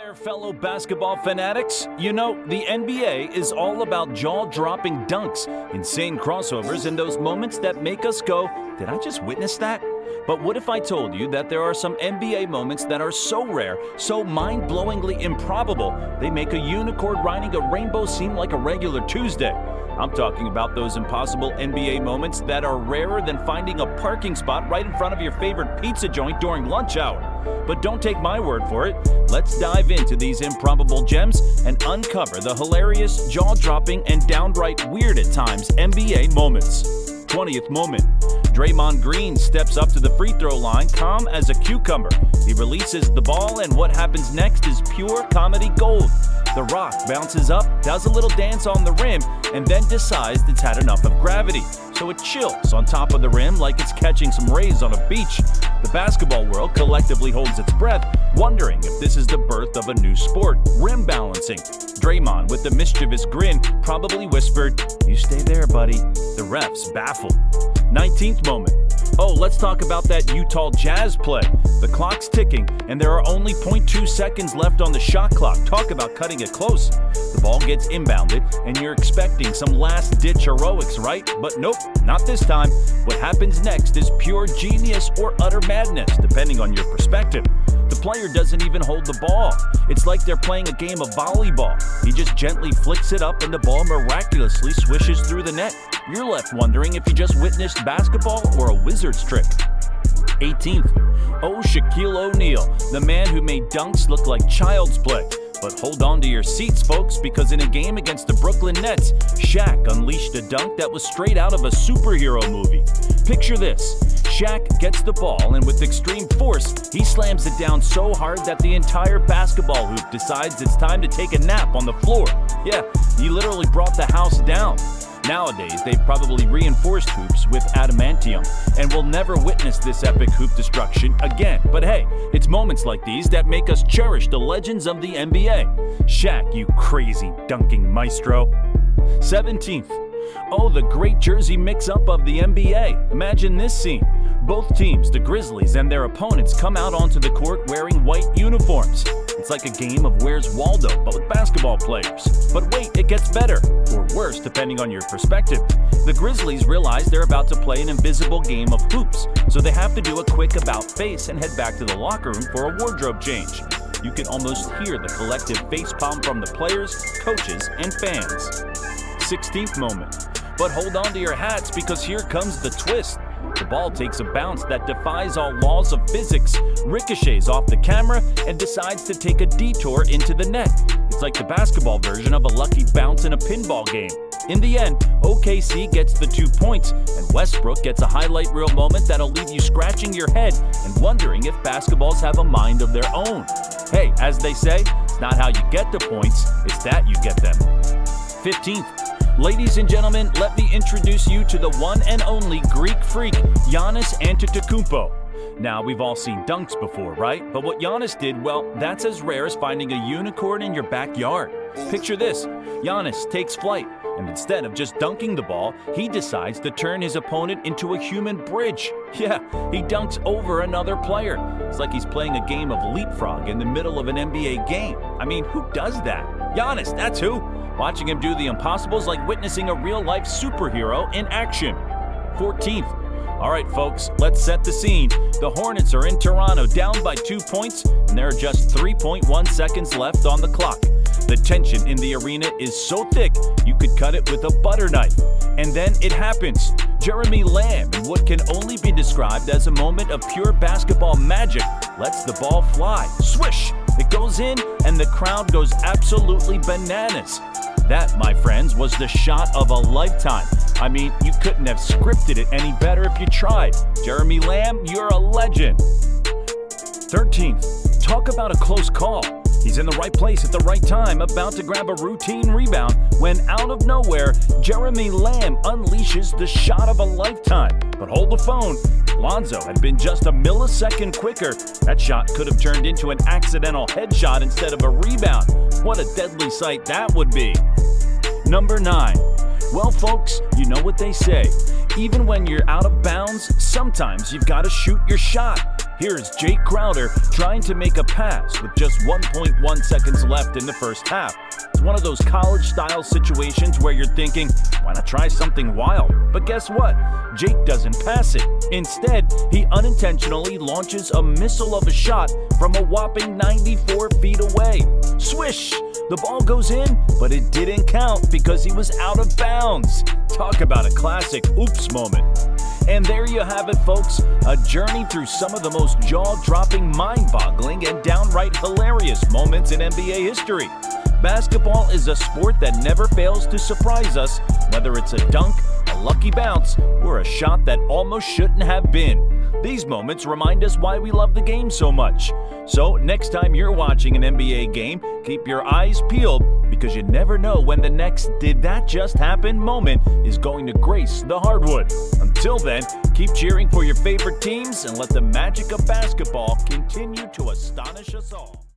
there, fellow basketball fanatics. You know, the NBA is all about jaw-dropping dunks, insane crossovers, and those moments that make us go, did I just witness that? But what if I told you that there are some NBA moments that are so rare, so mind-blowingly improbable, they make a unicorn riding a rainbow seem like a regular Tuesday? I'm talking about those impossible NBA moments that are rarer than finding a parking spot right in front of your favorite pizza joint during lunch hour. But don't take my word for it. Let's dive into these improbable gems and uncover the hilarious, jaw-dropping, and downright weird at times NBA moments. 20th moment. Draymond Green steps up to the free throw line calm as a cucumber. He releases the ball, and what happens next is pure comedy gold. The Rock bounces up, does a little dance on the rim, and then decides it's had enough of gravity. So it chills on top of the rim like it's catching some rays on a beach. The basketball world collectively holds its breath, wondering if this is the birth of a new sport, rim balancing. Draymond, with the mischievous grin, probably whispered, "You stay there, buddy." The refs baffled. 19th moment. Oh, let's talk about that Utah Jazz play. The clock's ticking, and there are only 0.2 seconds left on the shot clock. Talk about cutting it close. The ball gets inbounded, and you're expecting some last-ditch heroics, right? But nope, not this time. What happens next is pure genius or utter madness, depending on your perspective. The player doesn't even hold the ball. It's like they're playing a game of volleyball. He just gently flicks it up, and the ball miraculously swishes through the net. You're left wondering if you just witnessed basketball or a wizard's trick. 18th. Oh, Shaquille O'Neal, the man who made dunks look like child's play. But hold on to your seats, folks, because in a game against the Brooklyn Nets, Shaq unleashed a dunk that was straight out of a superhero movie. Picture this. Shaq gets the ball, and with extreme force, he slams it down so hard that the entire basketball hoop decides it's time to take a nap on the floor. Yeah, he literally brought the house down. Nowadays, they've probably reinforced hoops with adamantium, and we'll never witness this epic hoop destruction again. But hey, it's moments like these that make us cherish the legends of the NBA. Shaq, you crazy dunking maestro. 17th. Oh, the great jersey mix-up of the NBA. Imagine this scene. Both teams, the Grizzlies and their opponents, come out onto the court wearing white uniforms. It's like a game of Where's Waldo, but with basketball players. But wait, it gets better, or worse, depending on your perspective. The Grizzlies realize they're about to play an invisible game of hoops, so they have to do a quick about-face and head back to the locker room for a wardrobe change. You can almost hear the collective facepalm from the players, coaches, and fans. 16th moment. But hold on to your hats, because here comes the twist. The ball takes a bounce that defies all laws of physics, ricochets off the camera, and decides to take a detour into the net. It's like the basketball version of a lucky bounce in a pinball game. In the end, OKC gets the 2 points, and Westbrook gets a highlight reel moment that'll leave you scratching your head and wondering if basketballs have a mind of their own. Hey, as they say, it's not how you get the points, it's that you get them. 15th. Ladies and gentlemen, let me introduce you to the one and only Greek freak, Giannis Antetokounmpo. Now, we've all seen dunks before, right? But what Giannis did, well, that's as rare as finding a unicorn in your backyard. Picture this. Giannis takes flight, and instead of just dunking the ball, he decides to turn his opponent into a human bridge. Yeah, he dunks over another player. It's like he's playing a game of leapfrog in the middle of an NBA game. I mean, who does that? Giannis, that's who. Watching him do the impossible is like witnessing a real-life superhero in action. 14th. All right, folks, let's set the scene. The Hornets are in Toronto, down by 2 points, and there are just 3.1 seconds left on the clock. The tension in the arena is so thick, you could cut it with a butter knife. And then it happens. Jeremy Lamb, in what can only be described as a moment of pure basketball magic, lets the ball fly. Swish! It goes in, and the crowd goes absolutely bananas. That, my friends, was the shot of a lifetime. I mean, you couldn't have scripted it any better if you tried. Jeremy Lamb, you're a legend. 13th. Talk about a close call. He's in the right place at the right time, about to grab a routine rebound, when out of nowhere, Jeremy Lamb unleashes the shot of a lifetime. But hold the phone. Lonzo had been just a millisecond quicker. That shot could have turned into an accidental headshot instead of a rebound. What a deadly sight that would be. Number 9. Well, folks, you know what they say. Even when you're out of bounds, sometimes you've got to shoot your shot. Here's Jake Crowder trying to make a pass with just 1.1 seconds left in the first half. It's one of those college-style situations where you're thinking, why not try something wild? But guess what? Jake doesn't pass it. Instead, he unintentionally launches a missile of a shot from a whopping 94 feet away. Swish! The ball goes in, but it didn't count because he was out of bounds. Talk about a classic oops moment. And there you have it, folks, a journey through some of the most jaw-dropping, mind-boggling, and downright hilarious moments in NBA history. Basketball is a sport that never fails to surprise us, whether it's a dunk, a lucky bounce, or a shot that almost shouldn't have been. These moments remind us why we love the game so much. So next time you're watching an NBA game, keep your eyes peeled because you never know when the next "did that just happen" moment is going to grace the hardwood. Until then, keep cheering for your favorite teams and let the magic of basketball continue to astonish us all.